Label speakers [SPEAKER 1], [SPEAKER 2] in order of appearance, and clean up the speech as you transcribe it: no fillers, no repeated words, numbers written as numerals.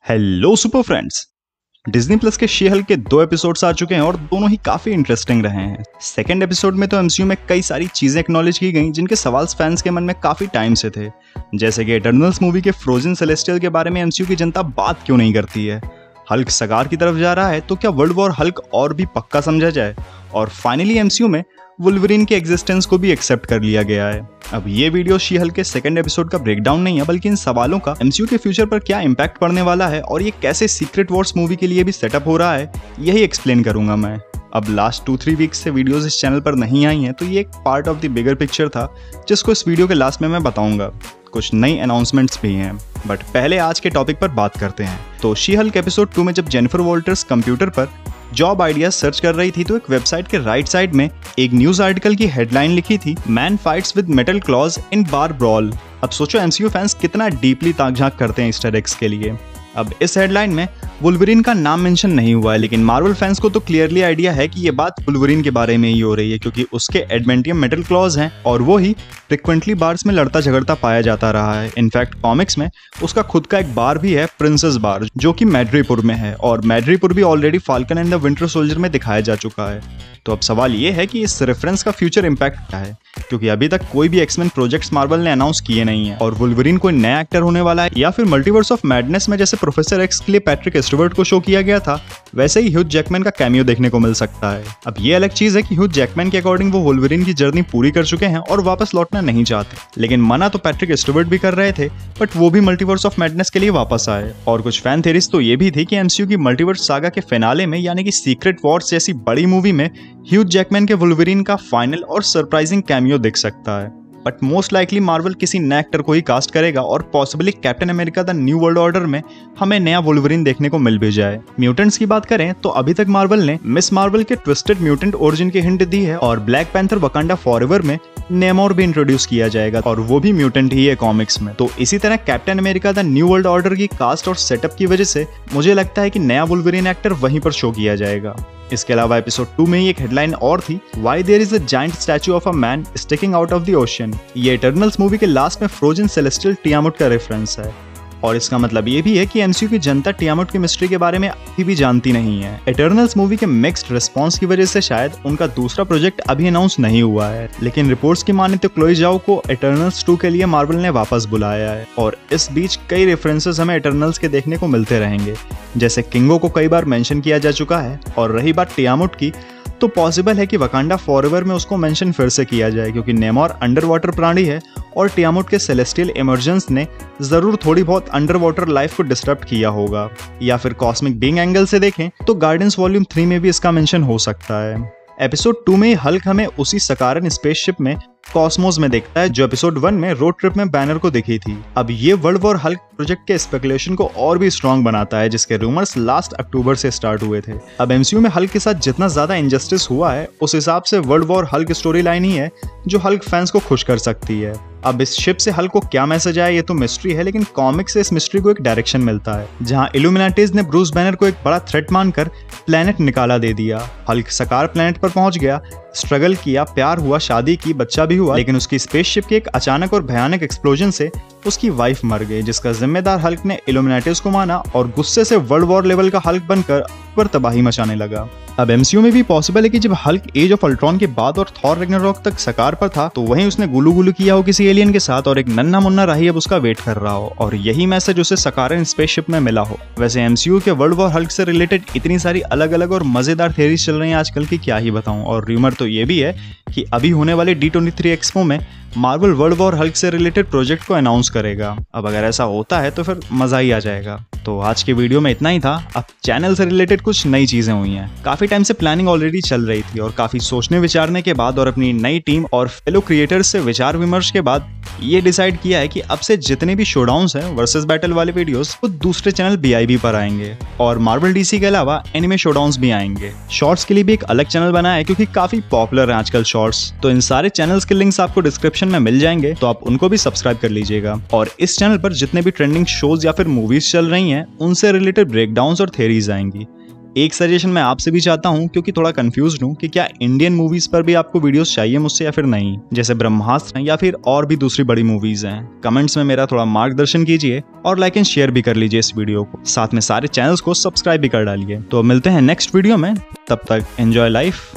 [SPEAKER 1] Hello super friends. Disney plus के she Hulk के 2 episodes आ चुके हैं और दोनों ही काफी इंटरेस्टिंग रहे हैं। सेकंड एपिसोड में तो एमसीयू में कई सारी चीजें एक्नॉलेज की गई जिनके सवाल फैंस के मन में काफी टाइम से थे, जैसे कि इटर्नल्स मूवी के फ्रोजन सेलेस्टियल के बारे में एमसीयू की जनता बात क्यों नहीं करती है, हल्क सगार की तरफ जा रहा है तो क्या वर्ल्ड वॉर हल्क और भी पक्का समझा जाए, और फाइनली एमसीयू में वुल्वरीन के एग्जिस्टेंस को भी एक्सेप्ट कर लिया गया है। अब ये वीडियो शी हल्क के सेकंड एपिसोड का ब्रेकडाउन नहीं है, बल्कि इन सवालों का एमसीयू के फ्यूचर पर क्या इंपैक्ट पड़ने वाला है और ये कैसे सीक्रेट वॉर्स मूवी के लिए भी सेटअप हो रहा है, यही एक्सप्लेन करूंगा मैं। अब लास्ट 2-3 वीक्स से वीडियोस इस चैनल पर नहीं आई हैं, तो ये एक part of the bigger picture था जिसको इस वीडियो के लास्ट में मैं बताऊंगा। कुछ नई अनाउंसमेंट्स भी हैं, बट पहले आज के टॉपिक पर बात करते हैं। तो शी हल्क एपिसोड 2 में जब जेनिफर वॉल्टर्स कंप्यूटर पर जॉब आइडियाज सर्च कर रही थी तो एक वेबसाइट के राइट साइड में एक न्यूज आर्टिकल की हेडलाइन लिखी थी, man fights with metal clause in bar brawl. अब सोचो एमसीयू फैंस कितना डीपली ताक झांक करते हैं ईस्टर एग्स के लिए। अब इस हेडलाइन में वुल्वरीन का नाम मेंशन नहीं हुआ है, लेकिन मार्वल फैंस को तो क्लियरली आइडिया है कि ये बात वुल्वरीन के बारे में ही हो रही है, क्योंकि उसके एडमेंटियम मेटल क्लॉज हैं और वो ही फ्रिक्वेंटली बार्स में लड़ता झगड़ता पाया जाता रहा है। इनफैक्ट कॉमिक्स में उसका खुद का एक बार भी है, प्रिंसेस बार, जो कि मैड्रीपुर में है, और मैड्रीपुर भी already falcon and the winter soldier में दिखाया जा चुका है। तो अब सवाल ये है कि इस रेफरेंस का फ्यूचर इंपैक्ट क्या है, क्योंकि अभी तक कोई भी एक्समैन प्रोजेक्ट्स मार्वल ने अनाउंस किए नहीं है, और वुल्वरीन कोई नया एक्टर होने वाला है या फिर मल्टीवर्स ऑफ मैडनेस में जैसे प्रोफेसर एक्स के लिए पैट्रिक स्टुअर्ट को शो किया गया था वैसे ही ह्यूज जैकमैन का कैमियो देखने को मिल सकता है। अब ये अलग चीज है कि ह्यूज जैकमैन के अकॉर्डिंग वो वुल्वरीन की जर्नी पूरी कर चुके हैं और वापस लौटना नहीं चाहते, लेकिन मना तो पैट्रिक स्टुअर्ट भी कर रहे थे, बट वो भी मल्टीवर्स ऑफ मैडनेस के लिए वापस आए। और कुछ फैन थ्योरीज तो ये भी थी कि एमसीयू की मल्टीवर्स सागा के फिनाले में यानी कि सीक्रेट वॉर्स जैसी बड़ी मूवी में ह्यूज जैकमैन के वुल्वरीन का फाइनल और सरप्राइजिंग कैमियो दिख सकता है। बट मोस्ट लाइकली मार्वल किसी नए एक्टर को ही कास्ट करेगा और possibly captain America the new world order में हमें नया वुल्वरीन देखने को मिल भी जाए। म्यूटेंट्स की बात करें तो अभी तक मार्वल ने मिस मार्वल के ट्विस्टेड म्यूटेंट ओरिजिन की हिंट दी है, और ब्लैक पैंथर वकांडा फॉरएवर में नेमोर भी इंट्रोड्यूस किया जाएगा और वो भी म्यूटेंट ही है कॉमिक्स में। तो इसी तरह captain America the new world order की कास्ट और सेटअप की वजह से मुझे लगता है कि नया वुल्वरीन एक्टर वहीं पर शो किया जाएगा। इसके अलावा एपिसोड 2 में ही एक हेडलाइन और थी, why there is a giant statue of a man sticking out of the ocean. ये इटर्नल्स मूवी के लास्ट में फ्रोजन सेलेस्टियल टियामुट का रेफरेंस है, और इसका मतलब ये भी है कि एमसीयू की जनता टियामुट की मिस्ट्री के बारे में अभी भी जानती नहीं है। इटर्नल्स मूवी के मिक्स्ड रिस्पांस की वजह से शायद उनका दूसरा प्रोजेक्ट अभी अनाउंस नहीं हुआ है, लेकिन रिपोर्ट्स की माने तो क्लोई जाओ को इटर्नल्स 2 के लिए मार्वल ने वापस बुलाया है, और इस बीच कई रेफरेंसेस हमें इटर्नल्स के देखने को मिलते रहेंगे, जैसे किंगो को कई बार मेंशन किया जा चुका है, और रही बात टियामुट की तो पॉसिबल है कि वकांडा फॉरएवर में उसको मेंशन फिर से किया जाए, क्योंकि नेमोर अंडर वाटर प्राणी है और टियामुट के सेलेस्टियल इमर्जेंस ने जरूर थोड़ी बहुत अंडर वाटर लाइफ को डिस्टर्ब किया होगा। या फिर कॉस्मिक बीइंग एंगल से देखें तो गार्डियंस वॉल्यूम 3 में भी इसका मेंशन हो सकता है। एपिसोड 2 में हल्क हमें उसी सकारन स्पेसशिप में कॉस्मोस में देखता है जो एपिसोड 1 में रोड ट्रिप में बैनर को दिखी थी। अब ये वर्ल्ड वॉर हल्क प्रोजेक्ट के स्पेकुलेशन को और भी स्ट्रॉन्ग बनाता है, जिसके रूमर्स लास्ट अक्टूबर से स्टार्ट हुए थे। अब एमसीयू में हल्क के साथ जितना ज्यादा इनजस्टिस हुआ है उस हिसाब से world war hulk story line ही है जो हल्क फैंस को खुश कर सकती है। अब इस शिप से हल्क को क्या मैसेज आया ये तो मिस्ट्री है, लेकिन कॉमिक से इस मिस्ट्री को एक डायरेक्शन मिलता है, जहां इल्यूमिनाटीज ने ब्रूस बैनर को एक बड़ा थ्रेट मानकर प्लेनेट निकाला दे दिया। हल्क सकार प्लेनेट पर पहुंच गया, स्ट्रगल किया, प्यार हुआ, शादी की, बच्चा भी हुआ, लेकिन उसकी स्पेसशिप के एक अचानक और भयानक एक्सप्लोजन से उसकी वाइफ मर गई, जिसका जिम्मेदार हल्क ने इल्यूमिनाटीज को माना और गुस्से से वर्ल्ड वॉर लेवल का हल्क बनकर पर तबाही मचाने लगा। अब एमसीयू में भी पॉसिबल है कि जब हल्क एज ऑफ अल्ट्रॉन के बाद और थॉर रैग्नारोक तक सकार पर था तो वहीं उसने गुलू गुलू किया हो किसी एलियन के साथ और एक नन्ना मुन्ना राही अब उसका वेट कर रहा हो, और यही मैसेज उसे सकारन स्पेसशिप में मिला हो। वैसे एमसीयू के वर्ल्ड वॉर हल्क से रिलेटेड इतनी सारी अलग अलग और मजेदार थियरीज चल रही हैं आजकल की, क्या ही बताऊं। और रूमर तो ये भी है कि अभी होने वाले D23 एक्सपो में मार्वल वर्ल्ड वॉर हल्क से रिलेटेड प्रोजेक्ट को अनाउंस करेगा। अब अगर ऐसा होता है तो फिर मजा ही आ जाएगा। तो आज के वीडियो में इतना ही था। अब चैनल से रिलेटेड कुछ नई चीजें हुई हैं। काफी टाइम से प्लानिंग ऑलरेडी चल रही थी, और काफी सोचने विचारने के बाद और अपनी नई टीम और फेलो क्रिएटर्स से विचार विमर्श के बाद ये डिसाइड किया है कि अब से जितने भी शोडाउन्स हैं वर्सेस बैटल वाले वीडियोस वो दूसरे चैनल BIB पर आएंगे, और मार्वल DC के अलावा एनिमे शोडाउन्स भी आएंगे। शॉर्ट्स के लिए भी एक अलग चैनल बना है, क्योंकि काफी पॉपुलर है आजकल शॉर्ट्स। तो इन सारे चैनल्स के लिंक्स आपको डिस्क्रिप्शन में मिल जाएंगे, तो आप उनको भी सब्सक्राइब कर लीजिएगा। और इस चैनल पर जितने भी ट्रेंडिंग शोज या फिर मूवीज चल रही हैं उनसे रिलेटेड ब्रेकडाउन्स और थियरीज आएंगी। एक सजेशन मैं आपसे भी चाहता हूँ, क्योंकि थोड़ा कंफ्यूज्ड हूँ कि क्या इंडियन मूवीज पर भी आपको वीडियोस चाहिए मुझसे या फिर नहीं, जैसे ब्रह्मास्त्र या फिर और भी दूसरी बड़ी मूवीज हैं। कमेंट्स में मेरा थोड़ा मार्गदर्शन कीजिए और लाइक एंड शेयर भी कर लीजिए इस वीडियो को, साथ में सारे चैनल्स को सब्सक्राइब भी कर डालिए। तो मिलते हैं नेक्स्ट वीडियो में, तब तक एंजॉय लाइफ।